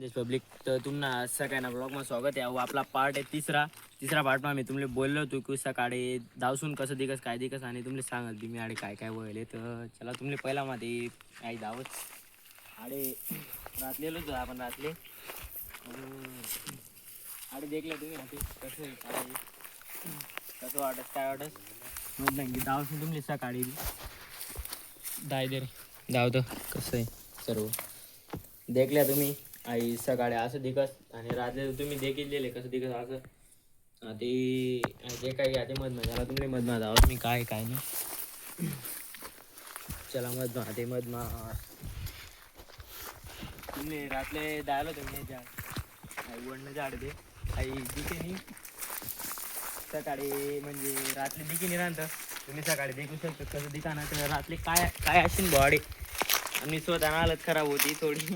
Khandesh public. तर तुम्हाला सगळ्यांना ब्लॉगમાં स्वागत आहे. आपला पार्ट आहे तिसरा पार्टમાં मी तुमले बोललो होतो की सकाळी धावसून कसं दिवस काय दिवस आणि तुमले सांगत मी आडे काय काय वळले. तर चला तुमले पहिला मध्ये आई धावत आडे रातलेलोच होतो आपण रातले आडे देखले तुम्ही आधी कसं आहे काय कसं वाटत काय वाटत मग नाही धावसून तुमले सकाळी दाय दे रे धावतं कसं आहे सर्व देखल्या तुम्ही आई सकाळी असं दिकस आणि रात्री तुम्ही देखील दिले कसं दिकस असं ते जे काही आधी मधनं झाला तुम्ही मधनं आहोत मी काय काय नाही चला मधनं ते मधनं तुम्ही रातले द्यायला तुम्ही झाड आई वडणं झाड ते आई दिके नाही सकाळी म्हणजे रात्री दिकी नाही राहतं तुम्ही सकाळी देखू शकता कसं दिकाना तर रात्री काय काय असेल बॉडी आणि स्वतः हालत खराब होती थोडी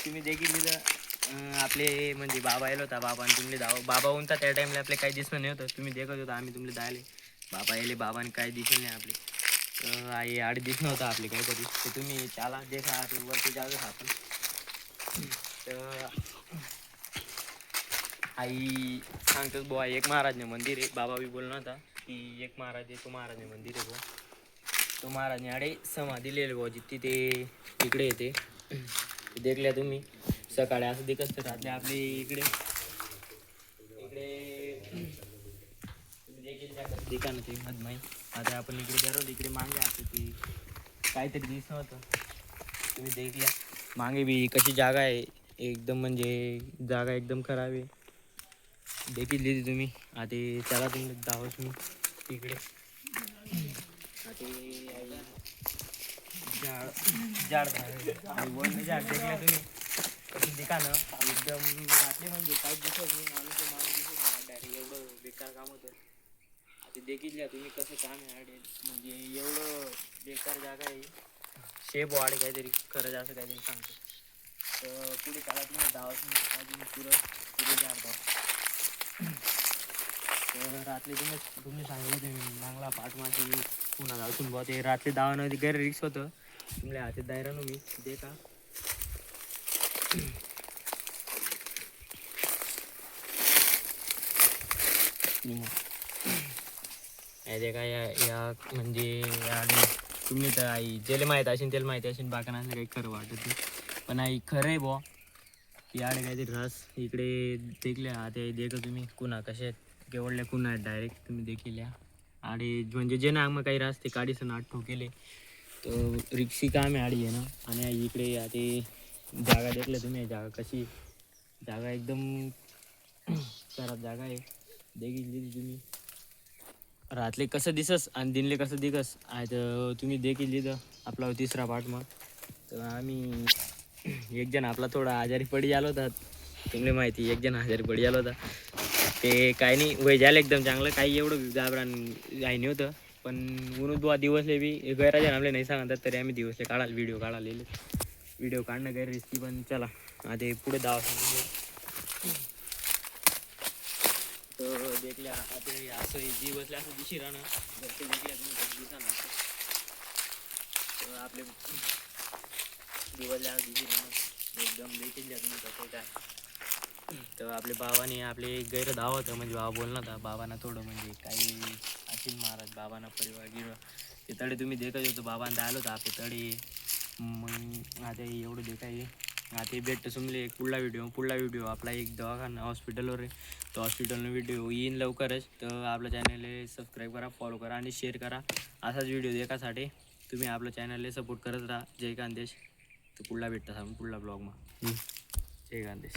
तुम्ही देखील तिथं आपले म्हणजे बाबा येलो होता बाबा आणि तुम्ही बाबा होता त्या टाईमला आपले काही दिसणं नाही होतं तुम्ही देखत होता आम्ही तुमले दायले बाबा येले बाबाने काही दिसलं नाही आपले आई आड दिसणं होतं आपले काहीतरी ते तुम्ही त्याला देखा ते वरती जागच आपण तर आई सांगतोच बुवा एक महाराजने मंदिर आहे बाबा बी बोलणं होता की एक महाराज आहे तो महाराजने मंदिर आहे बुवा तो महाराजने आडे समाधी लिहिली बुवा जिथे ते इकडे येते देखल्या तुम्ही सकाळी असं दिकत राहते आपली इकडे इकडे तुम्ही देखील त्या ठिकाण ते मधमाई आता आपण इकडे जरूर इकडे मागे असतो ती काहीतरी दिसणं होतं तुम्ही देखल्या मागे बी कशी जागा आहे एकदम म्हणजे जागा एकदम खराब आहे देखील दिली तुम्ही आता त्याला तुम्ही दावस मी इकडे झाड वन झाड देखल्या तुम्ही कशी दिकानं एकदम रात्री म्हणजे काही दिसत नाही माणूस दिसत नाही डायरेक्ट एवढं बेकार काम होतं आता देखील घ्या तुम्ही कसं काम आहे आडे म्हणजे एवढं बेकार जागा आहे शेप वाढे काहीतरी खरंच असं काहीतरी सांगतो तर पुढे त्याला तुम्ही दावत नाही अजून पुरं झाड तर रात्री तुम्ही सांगितलं तुम्ही चांगला पाठमाशी पुन्हा जाऊन बुवा ते रात्री दावानं गैर रिक्स होतं तुमल्या हातात दायरा नो मी दे का ते काय या म्हणजे तुम्ही तर आई ज्याला माहीत असेल त्याला माहिती असेल बाकांना असं काही खरं वाटत नाही पण आई खरं आहे बुवा की आडे काहीतरी रास इकडे देखल्या आता देखा तुम्ही कुणा कशा केवढल्या कुणा आहेत डायरेक्ट तुम्ही देखील या आणि म्हणजे जे ना मग काही रास ते काडीचं नाट ठोकेले तर रिक्षी काम आहे आडी आहे ना आणि इकडे आता जागा देखल्या तुम्ही जागा कशी जागा एकदम खराब जागा आहे देखील दिली तुम्ही रातले कसं दिसस आणि दिनले कसं दिकस आहे तर तुम्ही देखील दिलं आपला तिसरा पार्ट मग तर आम्ही एक जण आपला थोडा आजारी पडी आलो होता तुम्हाला माहिती एक जण आजारी पडी आलो होता ते काही नाही वय झालं एकदम चांगलं काही एवढं घाबरान काही नाही होतं पण म्हणून बुवा दिवसले बी गैराजन आपले नाही सांगतात तरी आम्ही दिवसले काढाल व्हिडिओ काढालेले व्हिडिओ काढणं गैर रिस्की पण चला आता पुढे दावा तर देखल्या आता असं दिवसले असं दिशी राहणं जर ते देखल्या तुम्ही दिवसानं तर आपले दिवसले असं दिशी राहणं एकदम देखील द्या तुम्ही कसं काय तर आपले बाबाने आपले गैर धाव होतं म्हणजे बाबा बोलणं होता बाबांना थोडं म्हणजे काही असेल महाराज बाबांना परिवार गिर ते तडे तुम्ही देखत होतो बाबांना आलं होतं आपले तडे मग आता एवढं देखाय आता भेटतं सुमले पुढला व्हिडिओ आपला एक दवाखाना हॉस्पिटलवर आहे तो हॉस्पिटलनं व्हिडिओ येईन लवकरच तर आपल्या चॅनलला सबस्क्राईब करा फॉलो करा आणि शेअर करा असाच व्हिडिओ देखासाठी तुम्ही आपल्या चॅनलला सपोर्ट करत राहा जय खानदेश तर पुढला भेटता पुढला ब्लॉगमा जय खानदेश.